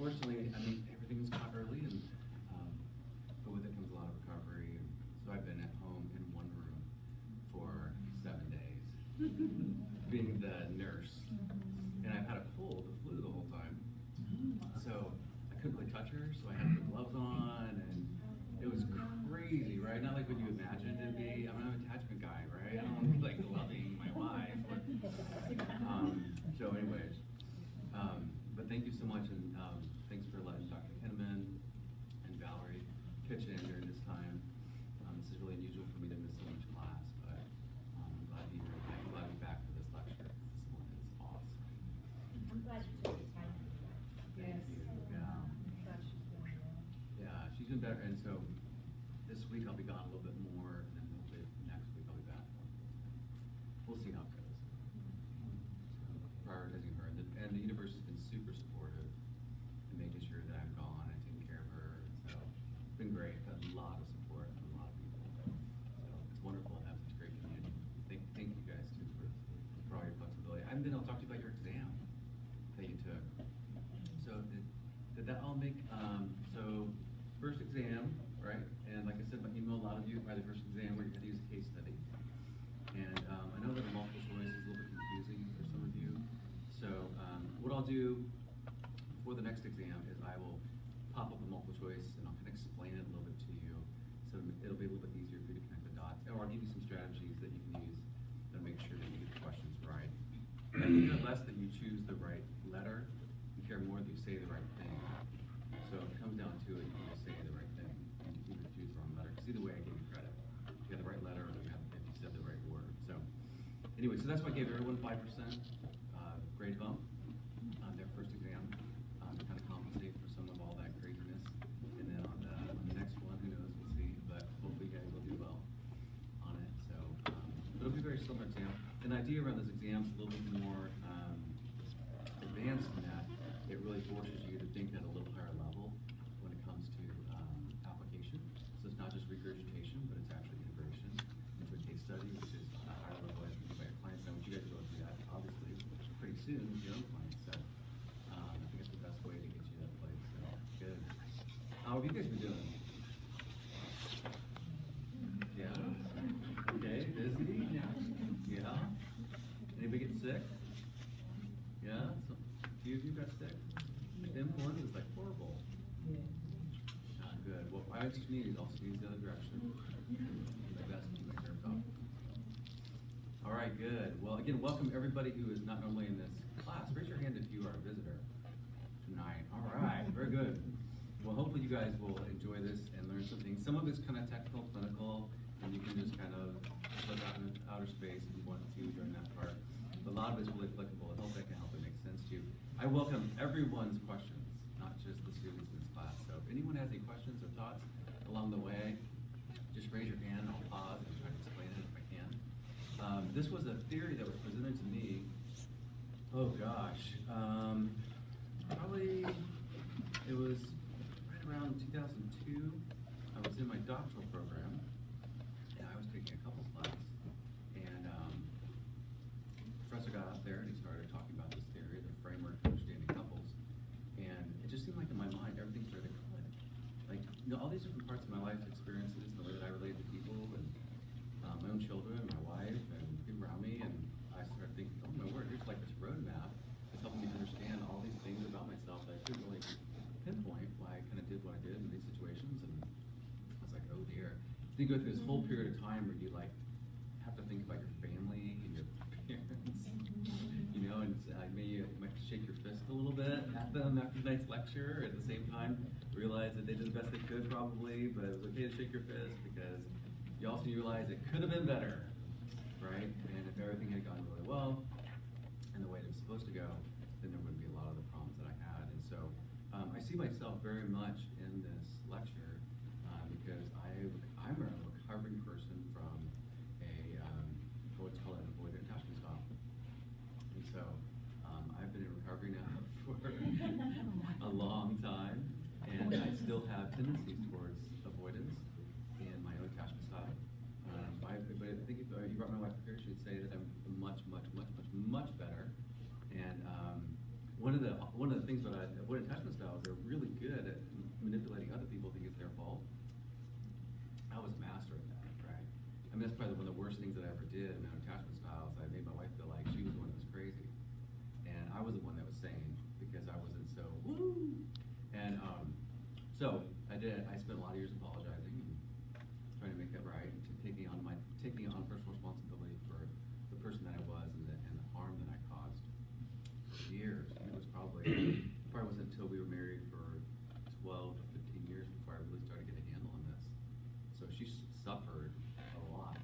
fortunately, I mean, everything was caught early, and but with it comes a lot of recovery. And so I've been at home in one room for 7 days, being the nurse, and I've had a cold, the flu the whole time. So I couldn't really touch her, so I had the gloves on, and it was crazy, right? Not like what you imagined it'd be. I'm an attachment guy, right? I don't want to be like loving my wife. So anyways, but thank you so much, and thanks for letting Dr. Kinnaman and Valerie pitch in during this time. This is really unusual for me to miss so much class, but I'm glad to be here. I'm glad to be back for this lecture. This one is awesome. I'm glad you took the time. Thank you. Yeah. Glad she's doing well. Yeah, she's been better, and so this week I'll be gone a little bit more, and then hopefully next week I'll be back. We'll see how it goes. So, prioritizing her, and the university's been super supportive in making sure that I'm gone and taking care of her. So it's been great. Got a lot of support from a lot of people. So it's wonderful to have such a great community. Thank you guys too for all your flexibility. And then I'll talk to you about your exam that you took. So did that all make so first exam, right? And like I said, by email, a lot of you by the first exam where you had to use a case study. And I know that the multiple choice is a little bit confusing for some of you. So what I'll do before the next exam is I will pop up a multiple choice and I'll kind of explain it a little bit to you. So it'll be a little bit easier for you to connect the dots. Or I'll give you some strategies that you can use to make sure that you get the questions right. I care less that you choose the right letter. You care more that you say the right thing. So if it comes down to it, you can just say the right thing. You can choose the wrong letter. Because either way, I give you credit. If you had the right letter or if you said the right word. So anyway, so that's why I gave everyone 5% grade bump on their first exam to kind of compensate for some of all that craziness. And then on the next one, who knows, we'll see. But hopefully you guys will do well on it. So it'll be a very similar exam. An idea around this exam is a little bit more advanced than that. It really forces you to think at a little higher level when it comes to application. So it's not just regurgitation, but it's actually integration into a case study, which is a higher level as you by your clients. Now, you guys are going to do that, obviously, pretty soon with your own clients. So I think it's the best way to get you to that place. So good. How have you guys been doing? Yeah? Okay, busy? Yeah? Anybody get sick? Yeah? So, a few of you got sick? The influenza is like horrible. Not good. Well, I just sneeze. I'll sneeze the other direction. Like that's keep my nerves off. All right, good. Well, again, welcome everybody who is not normally in this class. Raise your hand if you are a visitor tonight. All right, very good. Well, hopefully you guys will enjoy this and learn something. Some of it's kind of technical, clinical, and you can just kind of look out in outer space if you want to during that part. But a lot of it's really applicable. I hope that can help it make sense to you. I welcome everyone's questions, not just the students in this class. So if anyone has any questions or thoughts along the way, just raise your hand and I'll pause and try to explain it if I can. This was a theory that was presented to me, oh gosh, probably it was right around 2002. I was in my doctoral program and I was taking a couples class. And professor got out there and he started talking about this theory, the framework for understanding couples. And it just seemed like in my mind, everything started to click. Like, you know, all these different parts of my life experiences, the way that I relate to people, and my own children, my wife, and people around me, and I started thinking, oh my word, here's like this roadmap that's helping me understand all these things about myself that I couldn't really pinpoint why I kind of did what I did in these situations. And I was like, oh dear. So you go through this whole period of time where you like have to think about your family and your parents, you know, and maybe you might shake your fist a little bit at them after tonight's lecture. At the same time, realize that they did the best they could probably, but it was okay to shake your fist because you also realize it could have been better, right? And if everything had gone really well and the way it was supposed to go, then there wouldn't be a lot of the problems that I had. And so I see myself very much in this lecture because I'm a recovering person from what's called an avoidant attachment style. And so I've been in recovery now for a long time, and I still have tendencies towards avoidance in my own attachment style. But I think if you brought my wife here, she'd say that I'm much better. And one one of the things about avoidant attachment styles, they're really good at manipulating other people to think it's their fault. I was a master at that, right? I mean, that's probably one of the worst things that I ever did in attachment styles. I made my wife feel like she was the one that was crazy, and I was the one that was sane because I wasn't so woo. And so I did. I spent a lot of years apologizing and trying to make that right, and taking on personal responsibility for the person that I was and the harm that I caused for years. It was probably wasn't until we were married for 12 to 15 years before I really started getting a handle on this. So she suffered a lot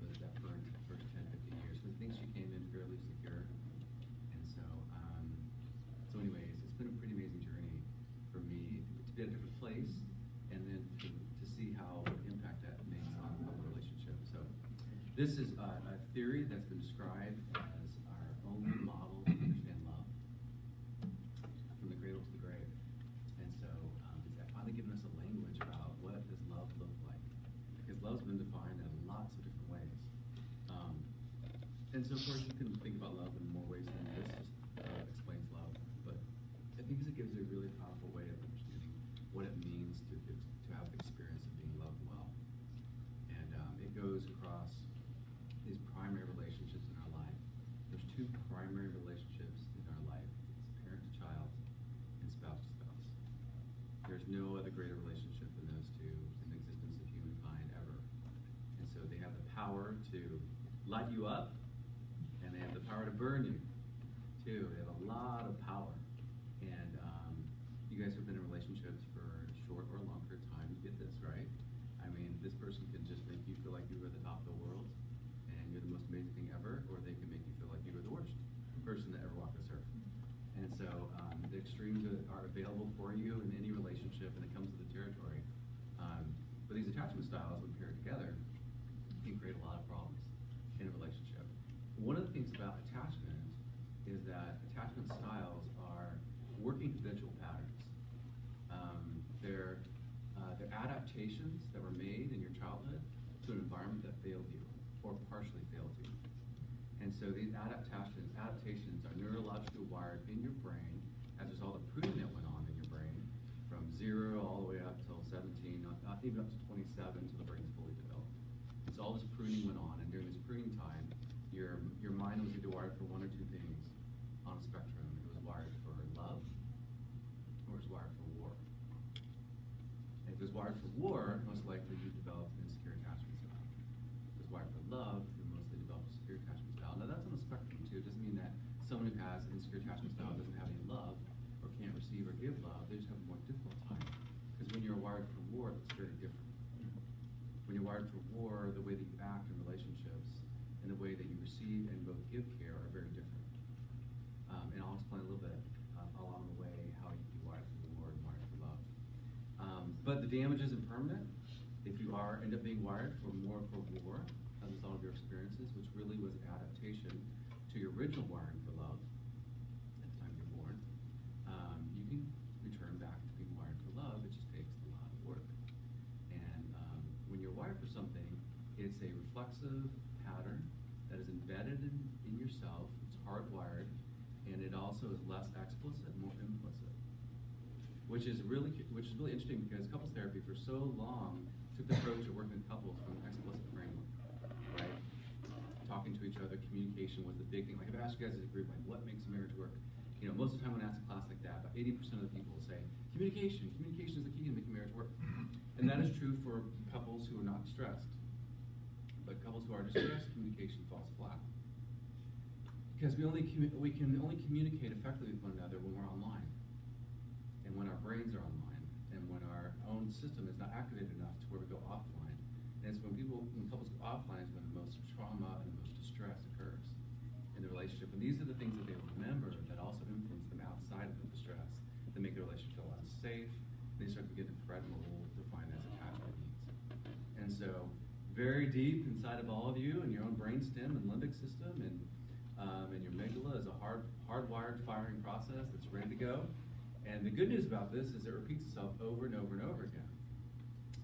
with that first 10, 15 years. Because I think she came in fairly secure. And so, so anyways, it's been a pretty amazing journey for me to be at a different place and then to see how what impact that makes on the relationship. So this is a theory that's been described as our only model to understand love, from the cradle to the grave. And so it's finally given us a language about what does love look like, because love's been defined in lots of different ways. And so of course you can think about love in more ways than this just explains love, but I think it gives a really powerful way of understanding what it means to have the experience of being loved well. And it goes across these primary relationships in our life. There's two primary relationships in our life. It's parent to child and spouse to spouse. There's no other greater relationship than those two in the existence of humankind ever. And so they have the power to light you up, and they have the power to burn you, too. They have a lot of power. And you guys have been in relationships for a short or long period of time. You get this, right? I mean, this person can just make you feel like you were at the top of the world, and you're the most amazing thing ever, or they can make you feel like you were the worst person that ever walked this earth. And so the extremes are available for you in any relationship, and it comes with the territory. But these attachment styles, when paired together, can create a lot of problems in a relationship. One of the things about attachment is that attachment styles are working habitual patterns. They're adaptations that were made in your childhood to an environment that failed you or partially failed you. And so these adaptations are neurologically wired in your brain as a result of pruning that went on in your brain from 0 all the way up till 17, even up to 27 until the brain's fully developed. And so all this pruning went on, and during this pruning time, your mind was either wired for one or two things on a spectrum. It was wired for love, or it was wired for war. And if it was wired for war, most likely you developed an insecure attachment style. If it was wired for love, you mostly developed a secure attachment style. Now that's on the spectrum too. It doesn't mean that someone who has an insecure attachment style doesn't have any love, or can't receive or give love. They just have a more difficult time. Because when you're wired for war, it's very different. When you're wired for war, the way that you act in relationships and the way that you receive and both give care are very different. And I'll explain a little bit along the way how you can be wired for war and wired for love. But the damage isn't permanent. If you end up being wired for more for war as a result of your experiences, which really was an adaptation to your original wiring for love at the time you were born, you can return back to being wired for love. It just takes a lot of work. And when you're wired for something, it's a reflexive pattern that is embedded in yourself. It's hardwired, and it also is less explicit, more implicit, which is really interesting because couples therapy for so long took the approach of working with couples from an explicit framework, right? Talking to each other, communication was the big thing. Like if I ask you guys as a group, like what makes a marriage work? You know, most of the time when I ask a class like that, about 80% of the people will say communication. Communication is the key to making marriage work, and that is true for couples who are not distressed. But couples who are distressed, communication falls flat. Because we can only communicate effectively with one another when we're online, and when our brains are online, and when our own system is not activated enough to where we go offline. And it's when couples go offline is when the most trauma and the most distress occurs in the relationship. And these are the things that they remember that also influence them outside of the distress, that make the relationship feel unsafe. They start to get a threat and what we'll define as attachment needs. And so very deep inside of all of you and your own brainstem and limbic system and your amygdala is a hardwired firing process that's ready to go. And the good news about this is it repeats itself over and over and over again.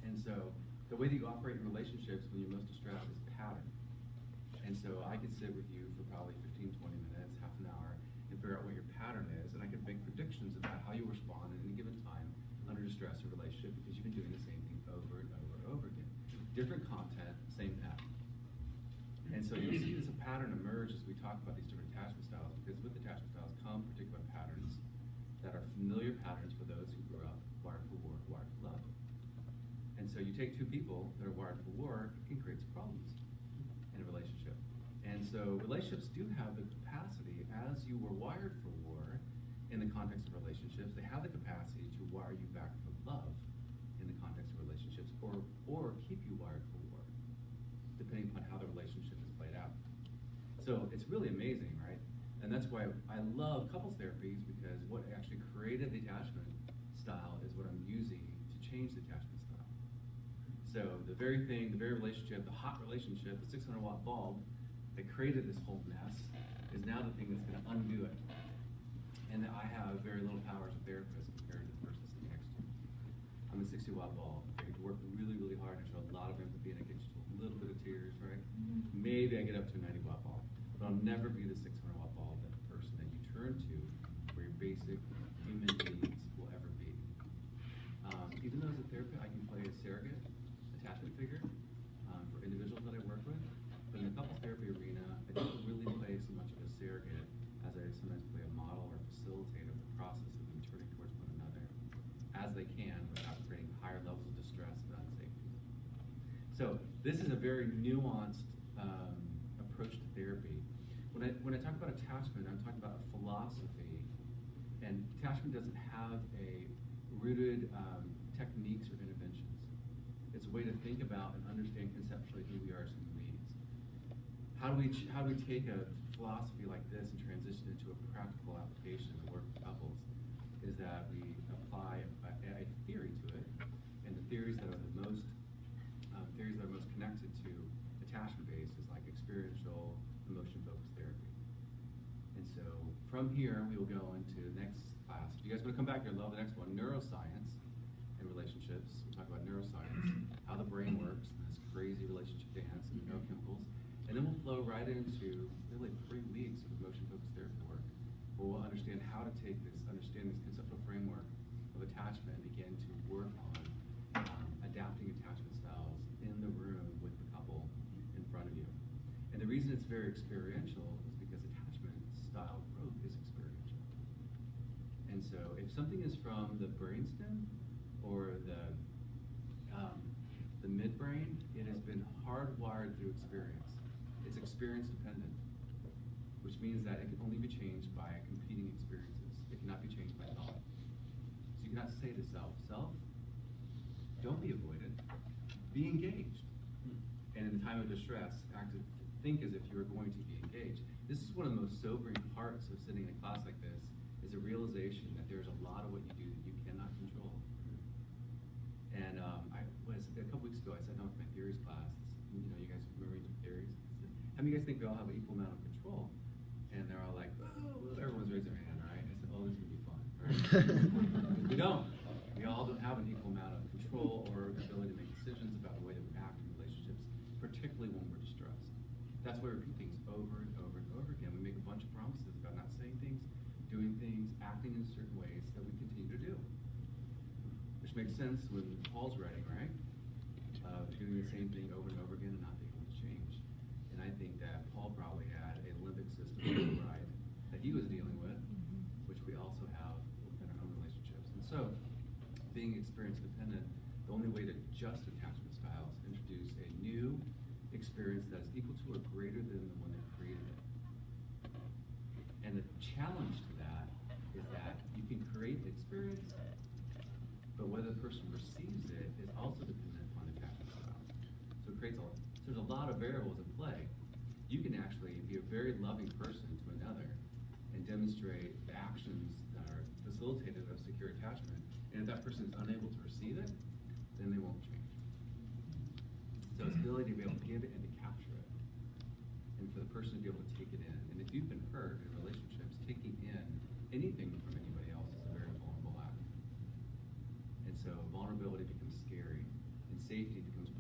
And so the way that you operate in relationships when you're most distressed is pattern. And so I could sit with you for probably 15, 20 minutes, half an hour, and figure out what your pattern is, and I can make predictions about how you respond at any given time under distress or relationship because you've been doing the same thing over and over and over again. Different content, same pattern. And so you'll see this pattern emerge as we talk about these different attachment styles, because with attachment styles come particular patterns that are familiar patterns for those who grew up wired for war, wired for love. And so you take two people that are wired for war, it can create some problems in a relationship. And so relationships do have the capacity, as you were wired for war in the context of relationships, they have the capacity to wire you back for love in the context of relationships, or keep you wired for war, depending upon how the relationship is played out. So it's really amazing, right? And that's why I love couples therapies, because what actually created the attachment style is what I'm using to change the attachment style. So the very thing, the very relationship, the hot relationship, the 600-watt bulb that created this whole mess is now the thing that's going to undo it. And I have very little power as a therapist compared to the person sitting next to me. I'm a 60-watt bulb. I get to work really, really hard and show a lot of empathy, and I get just a little bit of tears, right? Maybe I get up to a 90-watt bulb, but I'll never be the 600-watt bulb, that person that you turn to for your basic human needs will ever be. Even though as a therapist, I can play a surrogate attachment figure for individuals that I work with, but in the couples therapy arena, I don't really play so much of a surrogate as I sometimes play a model or facilitator of the process of them turning towards one another as they can without creating higher levels of distress and unsafety. So this is a very nuanced approach to therapy. When I talk about attachment, I'm talking about a philosophy, and attachment doesn't have a rooted techniques or interventions. It's a way to think about and understand conceptually who we are as human beings. How do we take a philosophy like this and transition into a practical application of work with couples? Is that we apply a theory to it, and the theories that are the most connected to attachment based is like experiential, emotion-focused therapy. And so from here, we will go into the next class. If you guys want to come back here, love the next one, neuroscience and relationships. We'll talk about neuroscience, how the brain works, this crazy relationship dance and the neurochemicals. And then we'll flow right into really 3 weeks of emotion-focused therapy work, where we'll understand how to understand this conceptual framework of attachment and begin to work on adapting attachment styles in the room with the couple in front of you. And the reason it's very experiential is because attachment style growth is experiential. And so if something is from the brainstem or the midbrain, it has been hardwired through experience. It's experience dependent, which means that it can only be changed by competing experiences. It cannot be changed by thought. So you cannot say to self, don't be avoided, be engaged. And in the time of distress, think as if you are going to be engaged. This is one of the most sobering parts of sitting in a class like this, is a realization that there's a lot of what you do that you cannot control. And a couple weeks ago, I sat down with my theories class. You guys remember your theories? How many of you guys think we all have an equal amount of control? And they're all like, oh, everyone's raising their hand, right? I said, oh, this is gonna be fun, right? Because we don't. We all don't have an equal amount of control or ability to make decisions about the way that we act in relationships, particularly when we're distressed. That's why we repeat things over and over and over again. We make a bunch of promises about not saying things, doing things, acting in certain ways that we continue to do. Which makes sense when Paul's writing, right? Doing the same thing over and over again and not being able to change. And I think that Paul probably had a limbic system override that he was dealing with, which we also have within our own relationships. And so, being experience dependent, the only way to adjust attachment styles is introduce a new experience that is equal to or greater than the one that created it. And the challenge to that is that you can create the experience, but whether the person receives it is also dependent on attachment style. So it creates there's a lot of variables in play. You can actually be a very loving person to another and demonstrate the actions that are facilitated of secure attachment. And if that person is unable to receive it, then they won't change. So it's the ability to be able to give it and to capture it. And for the person to be able to take it in. And if you've been hurt in relationships, taking in anything from anybody else is a very vulnerable act. And so vulnerability becomes scary, and safety becomes